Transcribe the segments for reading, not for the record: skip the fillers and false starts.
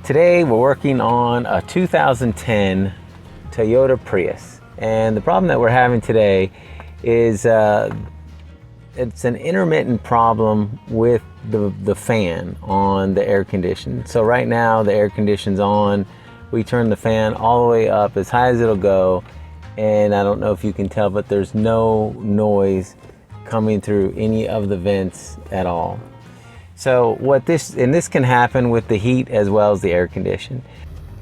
Today we're working on a 2010 Toyota Prius, and the problem that we're having today is it's an intermittent problem with the fan on the air condition. So right now the air condition's on, we turn the fan all the way up as high as it'll go, and I don't know if you can tell, but there's no noise coming through any of the vents at all. So this can happen with the heat as well as the air condition.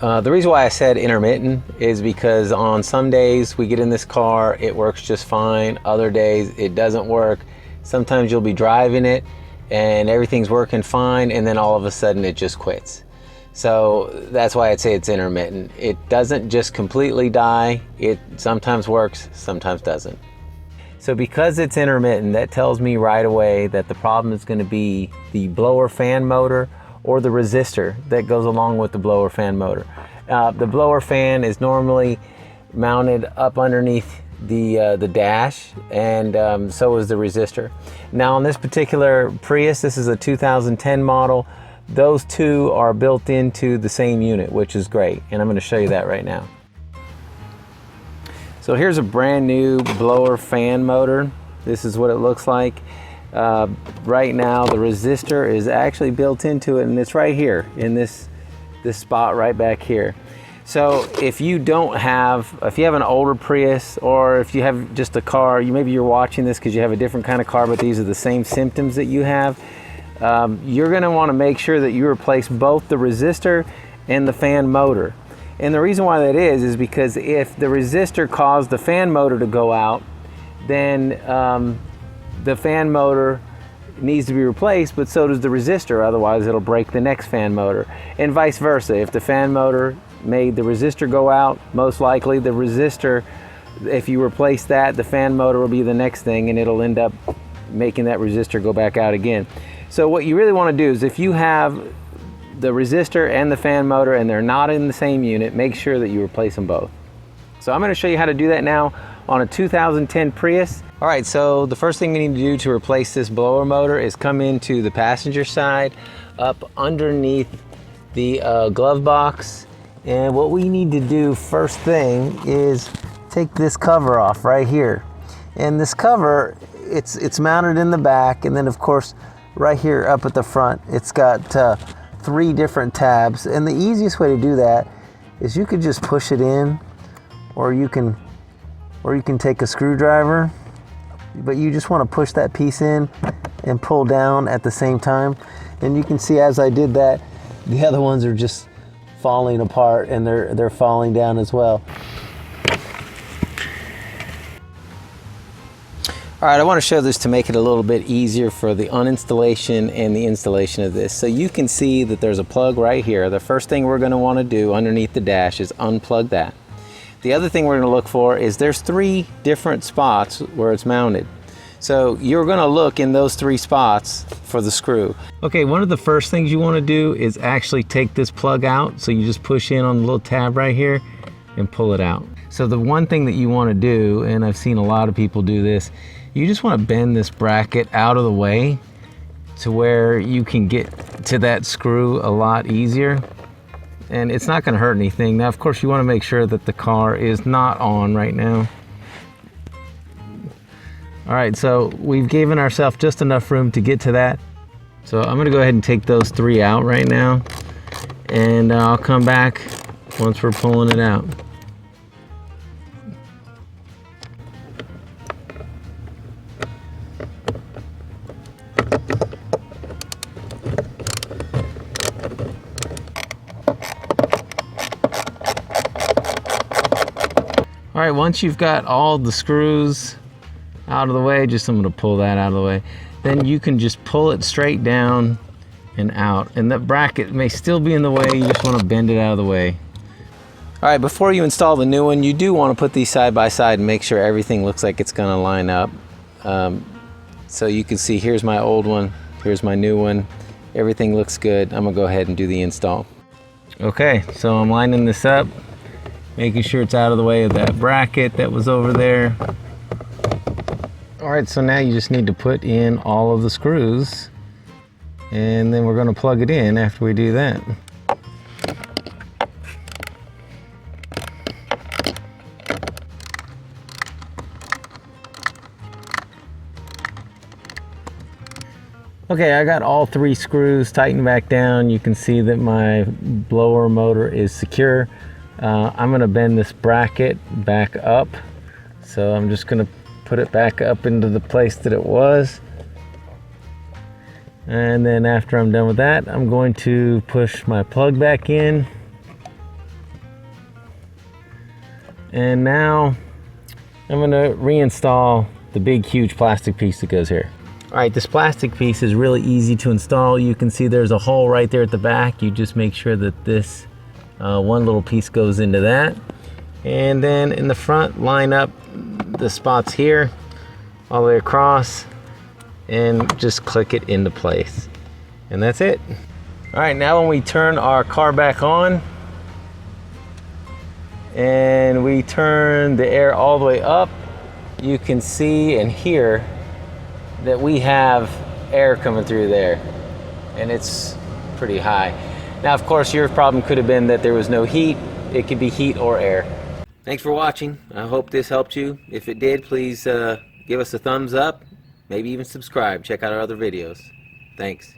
The reason why I said intermittent is because on some days we get in this car, it works just fine. Other days it doesn't work. Sometimes you'll be driving it and everything's working fine, and then all of a sudden it just quits. So that's why I'd say it's intermittent. It doesn't just completely die. It sometimes works, sometimes doesn't. So because it's intermittent, that tells me right away that the problem is going to be the blower fan motor or the resistor that goes along with the blower fan motor. The blower fan is normally mounted up underneath the dash, and so is the resistor. Now on this particular Prius, this is a 2010 model, those two are built into the same unit, which is great, and I'm going to show you that right now. So here's a brand new blower fan motor. This is what it looks like. Right now the resistor is actually built into it, and it's right here in this spot right back here. So if you have an older Prius, or if you have just a car, maybe you're watching this because you have a different kind of car, but these are the same symptoms that you have, you're going to want to make sure that you replace both the resistor and the fan motor. And the reason why that is because if the resistor caused the fan motor to go out, then the fan motor needs to be replaced, but so does the resistor, otherwise it'll break the next fan motor. And vice versa, if the fan motor made the resistor go out, most likely the resistor, if you replace that, the fan motor will be the next thing, and it'll end up making that resistor go back out again. So what you really want to do is, if you have the resistor and the fan motor and they're not in the same unit, make sure that you replace them both. So I'm going to show you how to do that now on a 2010 Prius. All right, so the first thing we need to do to replace this blower motor is come into the passenger side, up underneath the glove box, and what we need to do first thing is take this cover off right here. And this cover, it's mounted in the back, and then of course right here up at the front it's got 3 different tabs, and the easiest way to do that is you could just push it in, or you can take a screwdriver, but you just want to push that piece in and pull down at the same time. And you can see as I did that, the other ones are just falling apart, and they're falling down as well. All right, I want to show this to make it a little bit easier for the uninstallation and the installation of this. So you can see that there's a plug right here. The first thing we're going to want to do underneath the dash is unplug that. The other thing we're going to look for is there's 3 different spots where it's mounted. So you're going to look in those 3 spots for the screw. Okay, one of the first things you want to do is actually take this plug out. So you just push in on the little tab right here and pull it out. So the one thing that you want to do, and I've seen a lot of people do this, you just want to bend this bracket out of the way to where you can get to that screw a lot easier, and it's not going to hurt anything. Now of course you want to make sure that the car is not on right now. Alright, so we've given ourselves just enough room to get to that. So I'm going to go ahead and take those 3 out right now, and I'll come back once we're pulling it out. All right, once you've got all the screws out of the way, I'm gonna pull that out of the way, then you can just pull it straight down and out. And that bracket may still be in the way, you just wanna bend it out of the way. All right, before you install the new one, you do wanna put these side by side and make sure everything looks like it's gonna line up. So you can see, here's my old one, here's my new one. Everything looks good. I'm gonna go ahead and do the install. Okay, so I'm lining this up, making sure it's out of the way of that bracket that was over there. All right, so now you just need to put in all of the screws, and then we're going to plug it in after we do that. Okay, I got all 3 screws tightened back down. You can see that my blower motor is secure. I'm gonna bend this bracket back up. So I'm just gonna put it back up into the place that it was. And then after I'm done with that, I'm going to push my plug back in. And now I'm gonna reinstall the big, huge plastic piece that goes here. All right, this plastic piece is really easy to install. You can see there's a hole right there at the back. You just make sure that this one little piece goes into that. And then in the front, line up the spots here all the way across and just click it into place. And that's it. All right, now when we turn our car back on and we turn the air all the way up, you can see and hear that we have air coming through there, and it's pretty high. Now, of course, your problem could have been that there was no heat. It could be heat or air. Thanks for watching. I hope this helped you. If it did, please give us a thumbs up, maybe even subscribe. Check out our other videos. Thanks.